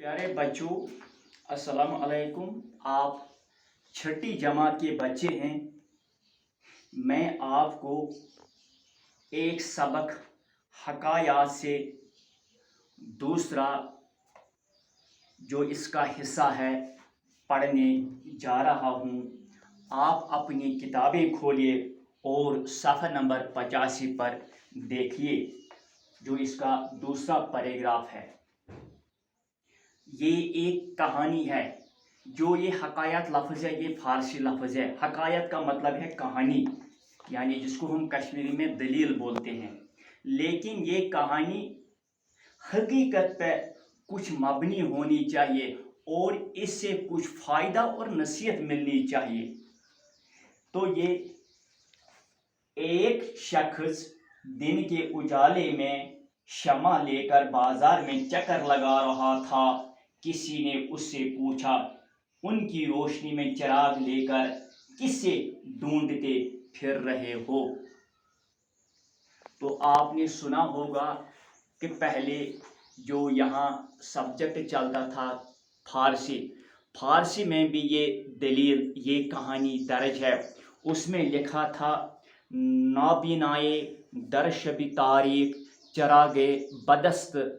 प्यारे बच्चों, अस्सलाम अलैकुम। आप छठी जमात के बच्चे हैं। मैं आपको एक सबक हकायात से दूसरा जो इसका हिस्सा है पढ़ने जा रहा हूँ। आप अपनी किताबें खोलिए और सफ़ा नंबर 85 पर देखिए, जो इसका दूसरा पैराग्राफ है। ये एक कहानी है। जो ये हकायत लफ्ज़ है, ये फ़ारसी लफ्ज़ है। हकायत का मतलब है कहानी, यानी जिसको हम कश्मीरी में दलील बोलते हैं। लेकिन ये कहानी हकीकत पे कुछ मबनी होनी चाहिए और इससे कुछ फ़ायदा और नसीहत मिलनी चाहिए। तो ये एक शख्स दिन के उजाले में शमा लेकर बाजार में चक्कर लगा रहा था। किसी ने उससे पूछा, उनकी रोशनी में चिराग लेकर किसे ढूंढते फिर रहे हो? तो आपने सुना होगा कि पहले जो यहाँ सब्जेक्ट चलता था फारसी में भी ये दलील, ये कहानी दर्ज है। उसमें लिखा था, नाबीनाए दरशबी तारीख चरागे बदस्त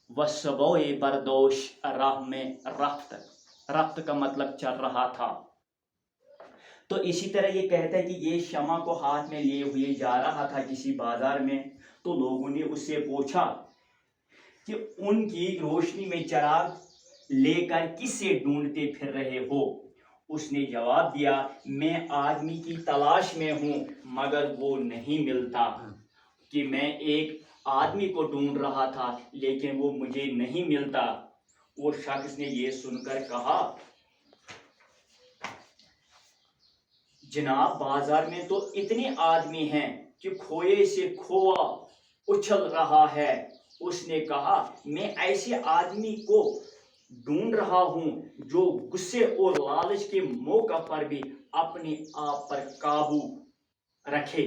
व सबोए बरदोश राह में रफ्त का मतलब चल रहा था। तो इसी तरह ये कहता है कि ये शमा को हाथ में लिए हुए जा रहा था किसी बाजार में। तो लोगों ने उससे पूछा कि उनकी रोशनी में चिराग लेकर किसे ढूंढते फिर रहे हो? उसने जवाब दिया, मैं आदमी की तलाश में हूँ मगर वो नहीं मिलता। कि मैं एक आदमी को ढूंढ रहा था लेकिन वो मुझे नहीं मिलता। वो शख्स ने ये सुनकर कहा, जनाब, बाजार में तो इतने आदमी हैं कि खोए से खोआ उछल रहा है। उसने कहा, मैं ऐसे आदमी को ढूंढ रहा हूं जो गुस्से और लालच के मौका पर भी अपने आप पर काबू रखे।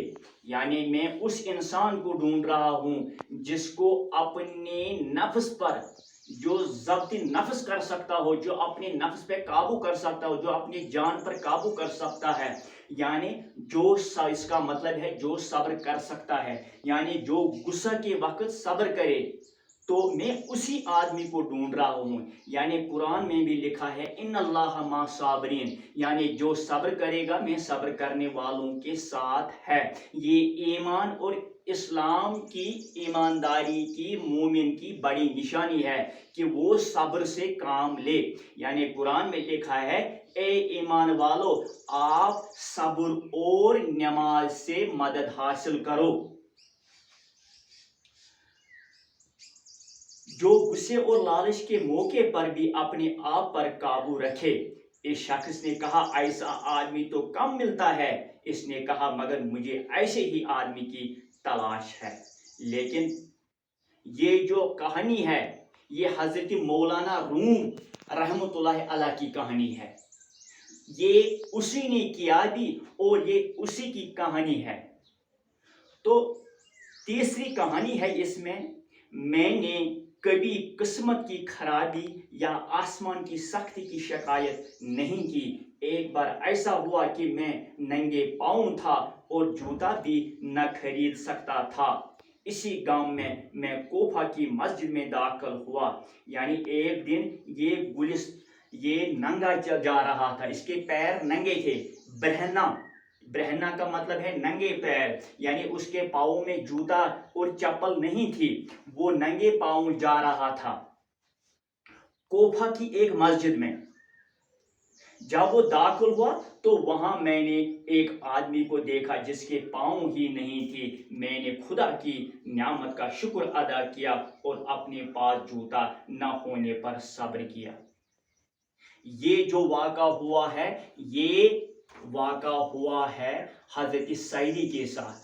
यानी मैं उस इंसान को ढूंढ रहा हूं जिसको अपने नफ्स पर जो ज़ब्त नफ्स कर सकता हो, जो अपने नफ्स पे काबू कर सकता हो, जो अपनी जान पर काबू कर सकता है। यानी जो इसका मतलब है जो सब्र कर सकता है, यानी जो गुस्सा के वक्त सब्र करे। तो मैं उसी आदमी को ढूंढ रहा हूँ। यानी कुरान में भी लिखा है, इन्नल्लाह मा साबरीन, यानी जो सब्र करेगा मैं सब्र करने वालों के साथ है। ये ईमान और इस्लाम की, ईमानदारी की, मोमिन की बड़ी निशानी है कि वो सब्र से काम ले। यानी कुरान में लिखा है, ए ईमान वालो, आप सब्र और नमाज से मदद हासिल करो। जो गुस्से और लालच के मौके पर भी अपने आप पर काबू रखे। इस शख्स ने कहा, ऐसा आदमी तो कम मिलता है। इसने कहा, मगर मुझे ऐसे ही आदमी की तलाश है। लेकिन ये जो कहानी है, ये हजरत मौलाना रूम रहमतुल्लाह अलैह की कहानी है। ये उसी ने किया भी और ये उसी की कहानी है। तो तीसरी कहानी है इसमें, मैंने कभी किस्मत की खराबी या आसमान की सख्ती की शिकायत नहीं की। एक बार ऐसा हुआ कि मैं नंगे पाँव था और जूता भी न खरीद सकता था। इसी गांव में मैं कोफा की मस्जिद में दाखिल हुआ। यानी एक दिन ये नंगा जा रहा था, इसके पैर नंगे थे। ब्रहना का मतलब है नंगे पैर, यानी उसके पाँव में जूता और चप्पल नहीं थी। वो नंगे पाँव जा रहा था कोफा की एक मस्जिद में। जब वो दाखिल हुआ तो वहां मैंने एक आदमी को देखा जिसके पाँव ही नहीं थी। मैंने खुदा की नियामत का शुक्र अदा किया और अपने पास जूता न होने पर सब्र किया। ये जो वाक़ा हुआ है, ये वाक़ा हुआ है हज़रत सईदी के साथ,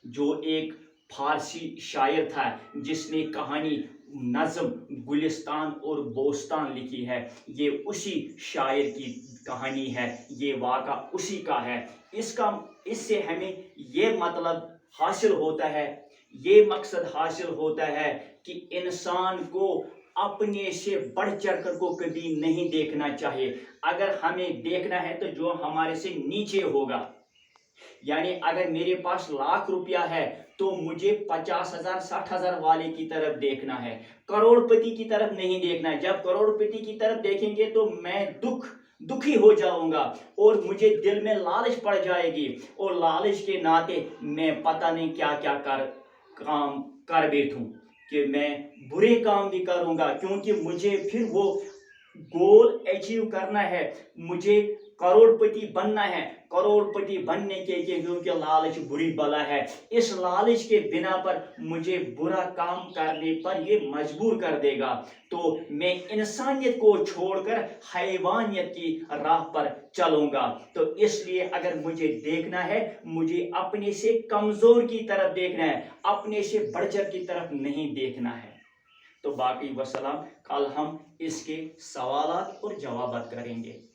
जो एक फारसी शायर था जिसने कहानी नज़म गुलिस्तान और बोस्तान लिखी है। ये उसी शायर की कहानी है, ये वाक़ा उसी का है। इससे हमें ये मतलब हासिल होता है, ये मकसद हासिल होता है कि इंसान को अपने से बढ़ चढ़ कर को कभी नहीं देखना चाहिए। अगर हमें देखना है तो जो हमारे से नीचे होगा, यानी अगर मेरे पास लाख रुपया है तो मुझे 50,000 60,000 वाले की तरफ देखना है, करोड़पति की तरफ नहीं देखना है। जब करोड़पति की तरफ देखेंगे तो मैं दुखी हो जाऊंगा और मुझे दिल में लालच पड़ जाएगी, और लालच के नाते मैं पता नहीं क्या क्या काम कर बैठूं कि मैं बुरे काम भी करूंगा, क्योंकि मुझे फिर वो गोल अचीव करना है, मुझे करोड़पति बनना है। करोड़पति बनने के लिए क्योंकि लालच बुरी बला है, इस लालच के बिना पर मुझे बुरा काम करने पर ये मजबूर कर देगा, तो मैं इंसानियत को छोड़कर हैवानियत की राह पर चलूंगा। तो इसलिए अगर मुझे देखना है, मुझे अपने से कमजोर की तरफ देखना है, अपने से बढ़-चढ़ की तरफ नहीं देखना है। तो बाकी वसलाम, कल हम इसके सवालात और जवाबात करेंगे।